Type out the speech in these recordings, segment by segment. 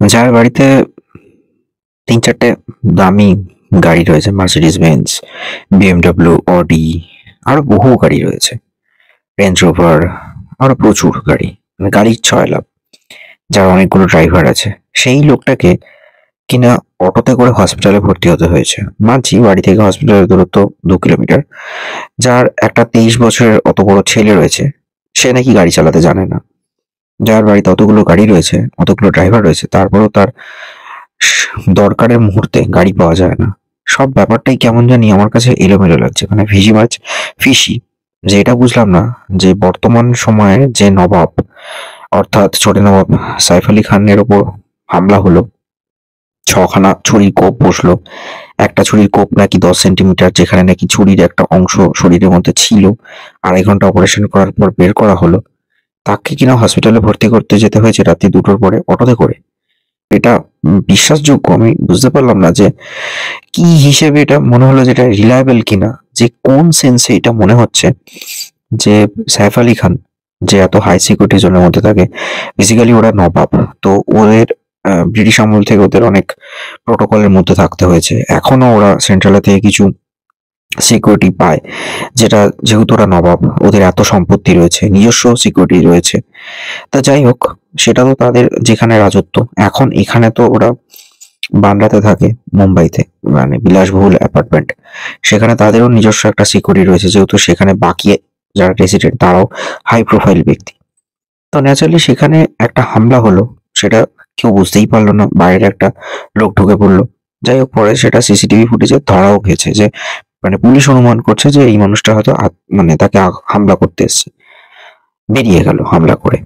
যার বাড়িতে ৩-৪ টে দামি গাড়ি রয়েছে, মার্সিডিজ বেঞ্জ, বিএমডব্লিউ, অডি, আরো বহু গাড়ি রয়েছে, রেঞ্জ রোভার, আরো প্রচুর গাড়ি, মানে গাড়ির ছয় লাভ, যার অনেকগুলো ড্রাইভার আছে। সেই লোকটাকে কিনা অটোতে করে হসপিটালে ভর্তি হতে হয়েছে। মানছি বাড়ি থেকে হসপিটালের দূরত্ব 2 কিলোমিটার। যার একটা 23 বছরের অত বড় ছেলে রয়েছে, সে নাকি গাড়ি চালাতে জানে না। যার বাড়িতে অতগুলো গাড়ি রয়েছে, অতগুলো ড্রাইভার রয়েছে, তারপরেও তার দরকারের মুহূর্তে গাড়ি পাওয়া যায় না। সব ব্যাপারটাই কেমন জানি আমার কাছে এলোমেলো লাগছে, মানে ভিজি মাছ ফিসি। যে এটা বুঝলাম না যে বর্তমান সময়ে যে নবাব, অর্থাৎ ছোট নবাব সাইফ আলী খানের ওপর হামলা হলো, 6খানা ছুরির কোপ বসলো। একটা ছুরির কোপ নাকি 10 সেন্টিমিটার, যেখানে নাকি ছুরির একটা অংশ শরীরের মধ্যে ছিল। 2.5 ঘন্টা অপারেশন করার পর বের করা হলো। তাকে কিনা হসপিটালে ভর্তি করতে যেতে হয়েছে রাত্রি 2টোর পরে অটোতে করে। এটা বিশ্বাসযোগ্য আমি বুঝতে পারলাম না যে কি হিসেবে এটা মনে হলো, যেটা রিলায়েবল কিনা, যে কোন সেন্সে এটা মনে হচ্ছে যে সাইফ আলী খান যে এত হাই সিকিউরিটি জোনের মধ্যে থাকে। বেসিক্যালি ওরা নবাব, তো ওদের ব্রিটিশ আমল থেকে ওদের অনেক প্রোটোকলের মধ্যে থাকতে হয়েছে। এখনো ওরা সেন্ট্রাল থেকে কিছু সিকিউরিটি পায়, যেটা যেহেতু ওরা নবাব, ওদের এত সম্পত্তি রয়েছে, নিজস্ব সিকিউরিটি রয়েছে। তা যাই হোক, সেটা তো তাদের যেখানে রাজত্ব। এখন এখানে তো ওরা বান্দ্রাতে থাকে, মুম্বাইতে, মানে বিলাসবহুল অ্যাপার্টমেন্ট। সেখানে তাদেরও নিজস্ব একটা সিকিউরিটি রয়েছে, যেহেতু সেখানে বাকি যারা রেসিডেন্ট তারাও হাই প্রোফাইল ব্যক্তি। তো ন্যাচারালি সেখানে একটা হামলা হলো, সেটা কেউ বুঝতেই পারলো না, বাইরের একটা লোক ঢুকে পড়লো। যাই হোক, পরে সেটা সিসিটিভি ফুটেজে ধরাও গেছে যে, মানে পুলিশ অনুমান করছে যে এই মানুষটা হয়তো মানে তাকে হামলা করতে এসছে, বেরিয়ে গেল হামলা করে।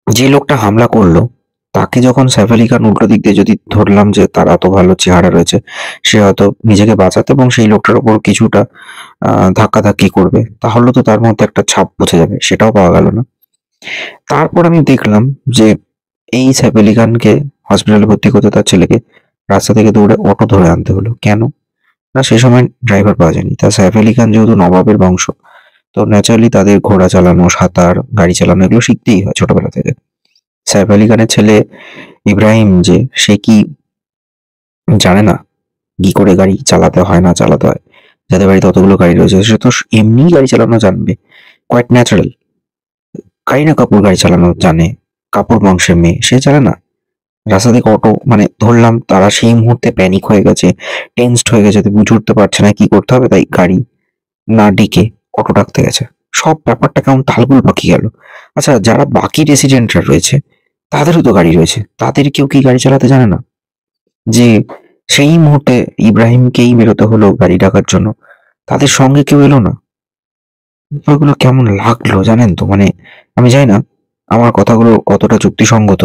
যে লোকটা হামলা করলো তাকে যখন সাইফ আলী খান উল্টো দিক দিয়ে যদি ধরলাম যে তার এত ভালো চেহারা রয়েছে, সে হয়তো নিজেকে বাঁচাতে এবং সেই লোকটার উপর কিছুটা ধাক্কাধাক্কি করবে, তাহলে তো তার মধ্যে একটা ছাপ বোঝা যাবে, সেটাও পাওয়া গেল না। তারপর আমি দেখলাম যে এই সাইফ আলী খানকে হসপিটালে ভর্তি করতে তার ছেলেকে রাস্তা থেকে দৌড়ে অটো ধরে আনতে হলো। কেন? না, সে সময় ড্রাইভার পাওয়া যায়নি। তা সাইফ আলী খান যেহেতু নবাবের বংশ, তো ন্যাচারালি তাদের ঘোড়া চালানো, সাঁতার, গাড়ি চালানো এগুলো শিখতেই হয় ছোটবেলা থেকে। সাইফ আলী খানের ছেলে ইব্রাহিম, যে সে কি জানে না কি করে গাড়ি চালাতে হয় না চালাতে হয়? যাদের বাড়িতে অতগুলো গাড়ি রয়েছে সে তো এমনি গাড়ি চালানো জানবে, কোয়াইট ন্যাচারাল। কারিনা কাপুর গাড়ি চালানো জানে, কাপুর বংশের মেয়ে, সে জানে না? রাস্তা থেকে অটো মানে ধরলাম, তারা সেই মুহূর্তে প্যানিক হয়ে গেছে, টেন্সড হয়ে গেছে, বুঝে উঠতে পারছে না কি করতে হবে, তাই গাড়ি না ডেকে অটো ডাকতে গেছে। সব ব্যাপারটা কেমন তালগোল পাকিয়ে গেল। আচ্ছা, যারা বাকি রেসিডেন্টরা রয়েছে তাদেরও তো গাড়ি রয়েছে, তাদের কেউ কি গাড়ি চালাতে জানে না? যে সেই মুহূর্তে ইব্রাহিমকেই বেরোতে হলো গাড়ি ডাকার জন্য, তাদের সঙ্গে কেউ এলো না। ব্যাপারগুলো কেমন লাগলো জানেন তো, মানে আমি জানি না আমার কথাগুলো কতটা যুক্তিসঙ্গত,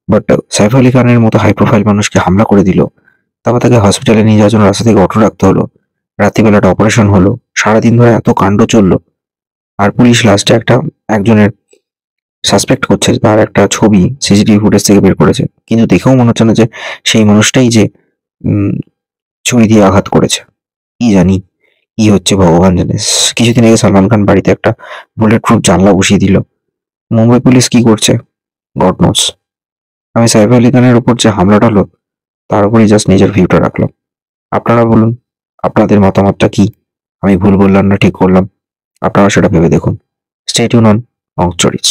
বাট সাইফ আলী খানের মতো হাই প্রোফাইল মানুষকে হামলা করে দিল, তারপর তাকে হসপিটালে নিয়ে যাওয়ার জন্য রাস্তা থেকে অটো রাখতে হলো, রাত্রিবেলাটা অপারেশন হলো, সারাদিন ধরে এত কাণ্ড চললো, আর পুলিশ লাস্টে একজনের সাসপেক্ট করছে, তার একটা ছবি সিসিটিভি ফুটেজ থেকে বের করেছে, কিন্তু দেখেও মনে হচ্ছে না যে সেই মানুষটাই যে উম, ছুরি দিয়ে আঘাত করেছে। কি জানি কি হচ্ছে, ভগবান জানে। কিছুদিন আগে সালমান খান বাড়িতে একটা বুলেট প্রুফ জানলা বসিয়ে দিল। মুম্বাই পুলিশ কি করছে, গড নোস। আমি সাইফ আলী খানের উপর যে হামলাটা হলো তার উপরই জাস্ট নিজের ভিউটা রাখলাম। আপনারা বলুন, আপনাদের মতামতটা কি? আমি ভুল বললাম না ঠিক করলাম? আপনারা সেটা ভেবে দেখুন। Stay tune on অংচরিচ।